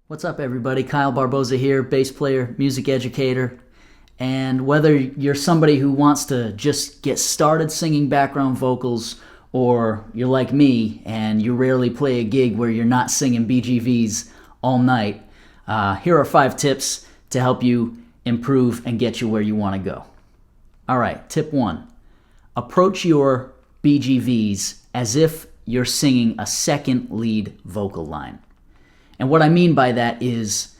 What's up, everybody? Kyle Barboza here, bass player, music educator. And whether you're somebody who wants to just get started singing background vocals, or you're like me and you rarely play a gig where you're not singing BGVs all night, here are 5 tips to help you improve and get you where you want to go. All right, tip 1. Approach your BGVs as if you're singing a second lead vocal line. And what I mean by that is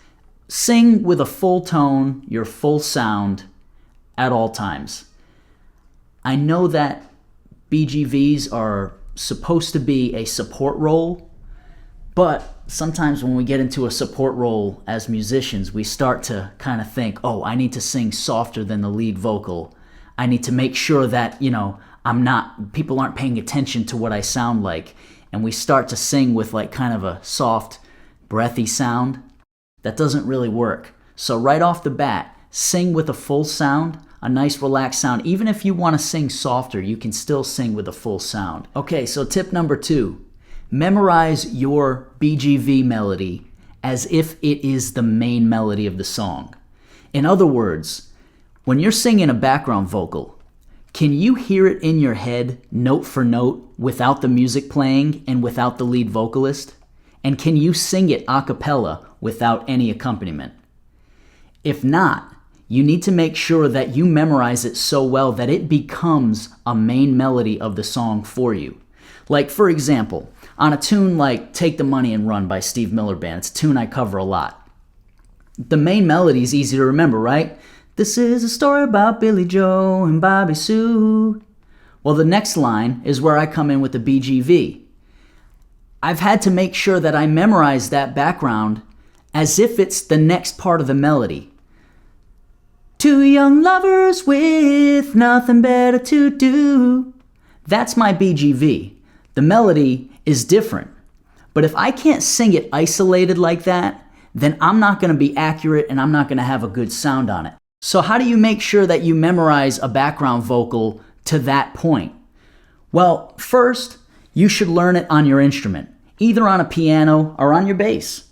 sing with a full tone, your full sound at all times. I know that BGVs are supposed to be a support role, but sometimes when we get into a support role as musicians, we start to kind of think, oh, I need to sing softer than the lead vocal. I need to make sure that, people aren't paying attention to what I sound like. And we start to sing with like kind of a soft, breathy sound. That doesn't really work. So right off the bat, sing with a full sound, a nice relaxed sound. Even if you want to sing softer, you can still sing with a full sound. Okay, so tip number 2, memorize your BGV melody as if it is the main melody of the song. In other words, when you're singing a background vocal, can you hear it in your head note for note without the music playing and without the lead vocalist? And can you sing it a cappella without any accompaniment? If not, you need to make sure that you memorize it so well that it becomes a main melody of the song for you. Like, for example, on a tune like Take the Money and Run by Steve Miller Band, it's a tune I cover a lot. The main melody is easy to remember, right? This is a story about Billy Joe and Bobby Sue. Well, the next line is where I come in with the BGV. I've had to make sure that I memorize that background as if it's the next part of the melody. 2 young lovers with nothing better to do. That's my BGV. The melody is different. But if I can't sing it isolated like that, then I'm not going to be accurate and I'm not going to have a good sound on it. So how do you make sure that you memorize a background vocal to that point? Well, first, you should learn it on your instrument, either on a piano or on your bass,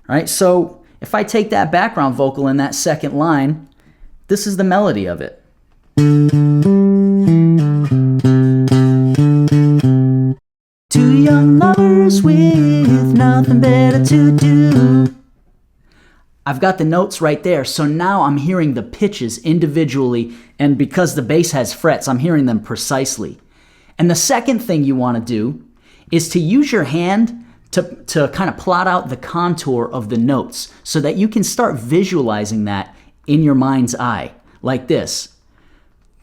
right? So if I take that background vocal in that second line, this is the melody of it. 2 young lovers with nothing better to do. I've got the notes right there, so now I'm hearing the pitches individually, and because the bass has frets, I'm hearing them precisely. And the second thing you want to do is to use your hand to kind of plot out the contour of the notes so that you can start visualizing that in your mind's eye, like this.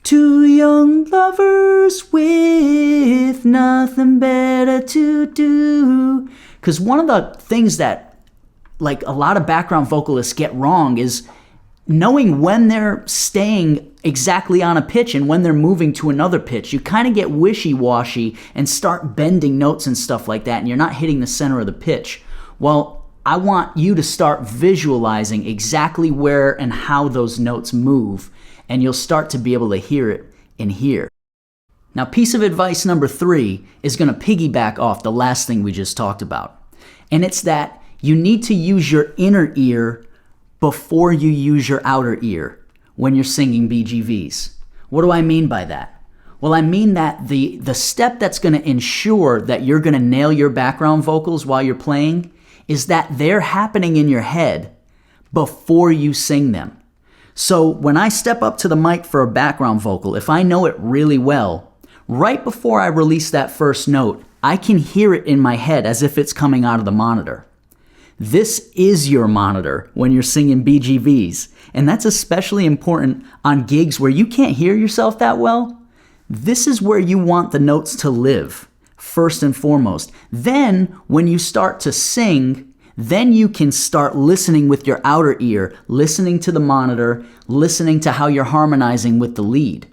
2 young lovers with nothing better to do. Because one of the things that like a lot of background vocalists get wrong is knowing when they're staying exactly on a pitch and when they're moving to another pitch. You kind of get wishy-washy and start bending notes and stuff like that, and you're not hitting the center of the pitch. Well, I want you to start visualizing exactly where and how those notes move, and you'll start to be able to hear it in here. Now, piece of advice number 3 is going to piggyback off the last thing we just talked about, and it's that you need to use your inner ear before you use your outer ear when you're singing BGVs. What do I mean by that? Well, I mean that the step that's going to ensure that you're going to nail your background vocals while you're playing is that they're happening in your head before you sing them. So when I step up to the mic for a background vocal, if I know it really well, right before I release that first note, I can hear it in my head as if it's coming out of the monitor. This is your monitor when you're singing BGVs, and that's especially important on gigs where you can't hear yourself that well. This is where you want the notes to live, first and foremost. Then, when you start to sing, then you can start listening with your outer ear, listening to the monitor, listening to how you're harmonizing with the lead.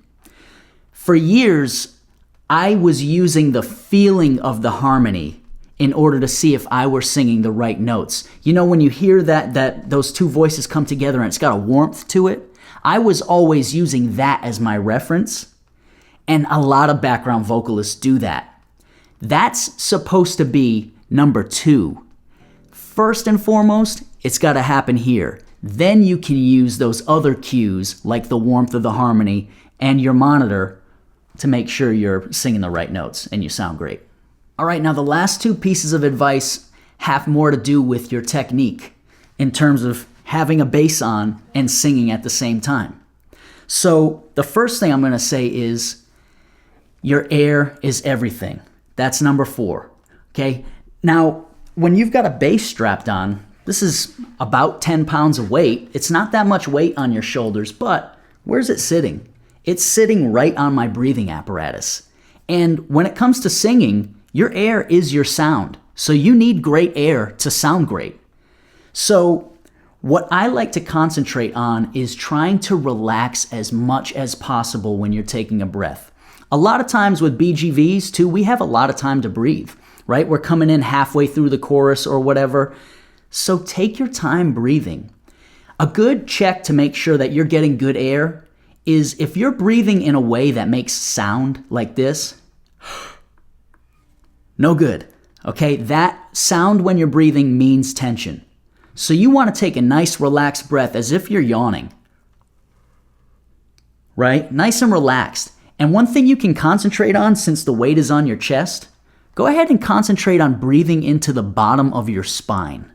For years, I was using the feeling of the harmony in order to see if I were singing the right notes. You know, when you hear that those 2 voices come together and it's got a warmth to it, I was always using that as my reference, and a lot of background vocalists do that. That's supposed to be number 2. First and foremost It's got to happen here. Then you can use those other cues like the warmth of the harmony and your monitor to make sure you're singing the right notes and you sound great. All right, now the last two pieces of advice have more to do with your technique in terms of having a bass on and singing at the same time. So the first thing I'm going to say is your air is everything. That's number 4. Okay. Now, when you've got a bass strapped on, this is about 10 pounds of weight. It's not that much weight on your shoulders, but where's it sitting? It's sitting right on my breathing apparatus. And when it comes to singing, your air is your sound. So you need great air to sound great. So what I like to concentrate on is trying to relax as much as possible when you're taking a breath. A lot of times with BGVs too, we have a lot of time to breathe, right? We're coming in halfway through the chorus or whatever. So take your time breathing. A good check to make sure that you're getting good air is if you're breathing in a way that makes sound like this, no good, okay? That sound when you're breathing means tension. So you want to take a nice relaxed breath as if you're yawning, right? Nice and relaxed. And one thing you can concentrate on since the weight is on your chest, go ahead and concentrate on breathing into the bottom of your spine.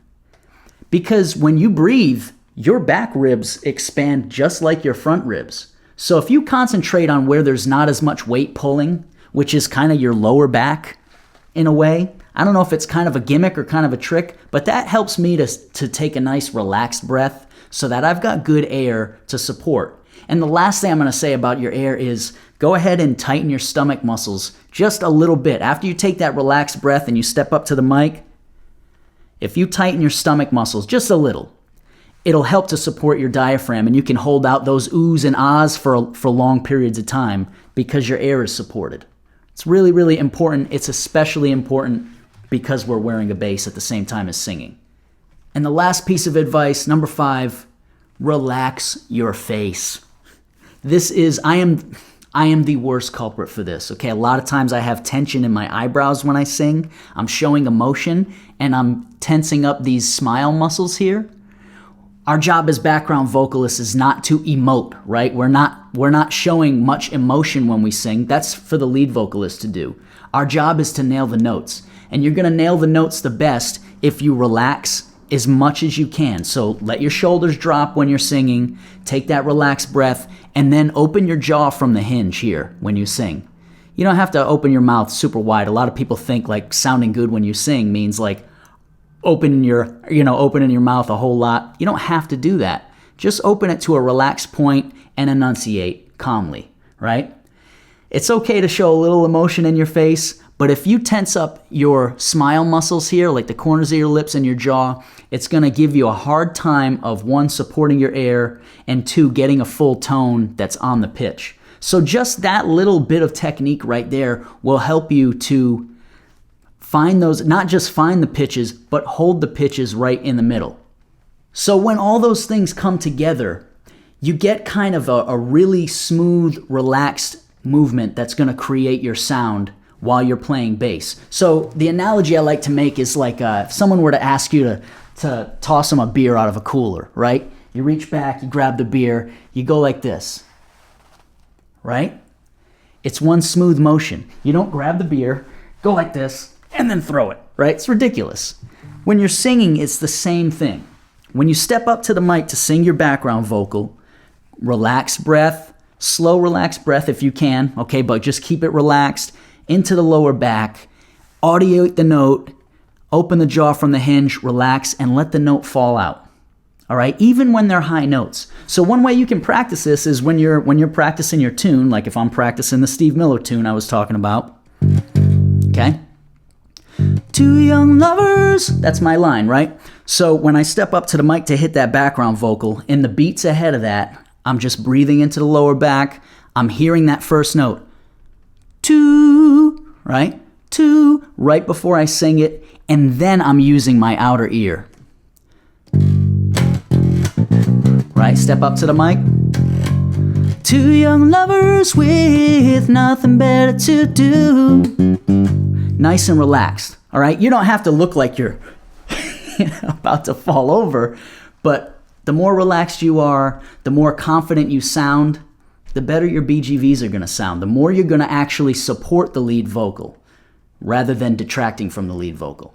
Because when you breathe, your back ribs expand just like your front ribs. So if you concentrate on where there's not as much weight pulling, which is kind of your lower back in a way, I don't know if it's kind of a gimmick or kind of a trick, but that helps me to take a nice relaxed breath so that I've got good air to support. And the last thing I'm going to say about your air is go ahead and tighten your stomach muscles just a little bit. After you take that relaxed breath and you step up to the mic, if you tighten your stomach muscles just a little, it'll help to support your diaphragm and you can hold out those oohs and ahs for long periods of time because your air is supported. It's really, really important. It's especially important because we're wearing a bass at the same time as singing. And the last piece of advice, number 5, relax your face. I am the worst culprit for this, okay? A lot of times I have tension in my eyebrows when I sing. I'm showing emotion and I'm tensing up these smile muscles here. Our job as background vocalists is not to emote, right? We're not showing much emotion when we sing. That's for the lead vocalist to do. Our job is to nail the notes. And you're going to nail the notes the best if you relax as much as you can. So let your shoulders drop when you're singing, take that relaxed breath, and then open your jaw from the hinge here when you sing. You don't have to open your mouth super wide. A lot of people think like sounding good when you sing means like opening your mouth a whole lot. You don't have to do that. Just open it to a relaxed point and enunciate calmly, right? It's okay to show a little emotion in your face, but if you tense up your smile muscles here, like the corners of your lips and your jaw, it's going to give you a hard time of 1, supporting your air, and 2, getting a full tone that's on the pitch. So just that little bit of technique right there will help you to find those, not just find the pitches, but hold the pitches right in the middle. So when all those things come together, you get kind of a really smooth, relaxed movement that's going to create your sound while you're playing bass. So the analogy I like to make is like if someone were to ask you to toss them a beer out of a cooler, right? You reach back, you grab the beer, you go like this, right? It's one smooth motion. You don't grab the beer, go like this, and then throw it, right? It's ridiculous. When you're singing, it's the same thing. When you step up to the mic to sing your background vocal, relaxed breath, slow relaxed breath if you can, okay, but just keep it relaxed, into the lower back, audiote the note, open the jaw from the hinge, relax, and let the note fall out. All right, even when they're high notes. So one way you can practice this is when you're practicing your tune, like if I'm practicing the Steve Miller tune I was talking about. Okay? 2 young lovers, that's my line, right? So when I step up to the mic to hit that background vocal, in the beats ahead of that, I'm just breathing into the lower back. I'm hearing that first note. 2, right? 2, right before I sing it, and then I'm using my outer ear. Right, step up to the mic. 2 young lovers with nothing better to do. Nice and relaxed, all right? You don't have to look like you're about to fall over. But the more relaxed you are, the more confident you sound, the better your BGVs are going to sound. The more you're going to actually support the lead vocal rather than detracting from the lead vocal.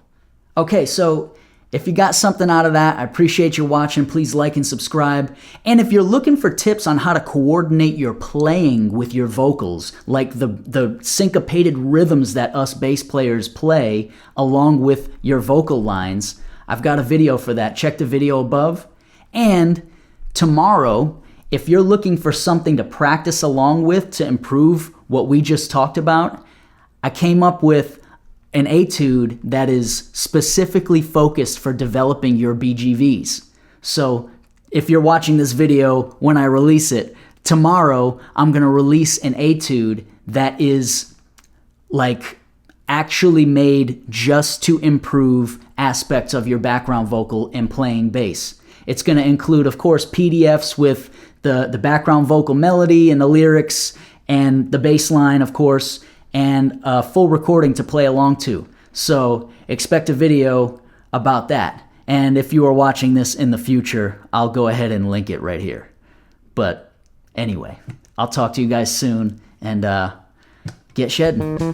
Okay, so if you got something out of that, I appreciate you watching. Please like and subscribe. And if you're looking for tips on how to coordinate your playing with your vocals, like the syncopated rhythms that us bass players play along with your vocal lines, I've got a video for that. Check the video above. And tomorrow, if you're looking for something to practice along with to improve what we just talked about, I came up with an etude that is specifically focused for developing your BGVs. So if you're watching this video when I release it, tomorrow I'm going to release an etude that is like actually made just to improve aspects of your background vocal and playing bass. It's going to include, of course, PDFs with the background vocal melody and the lyrics and the bass line, of course, and a full recording to play along to. So expect a video about that. And if you are watching this in the future, I'll go ahead and link it right here. But anyway, I'll talk to you guys soon, and get shedding.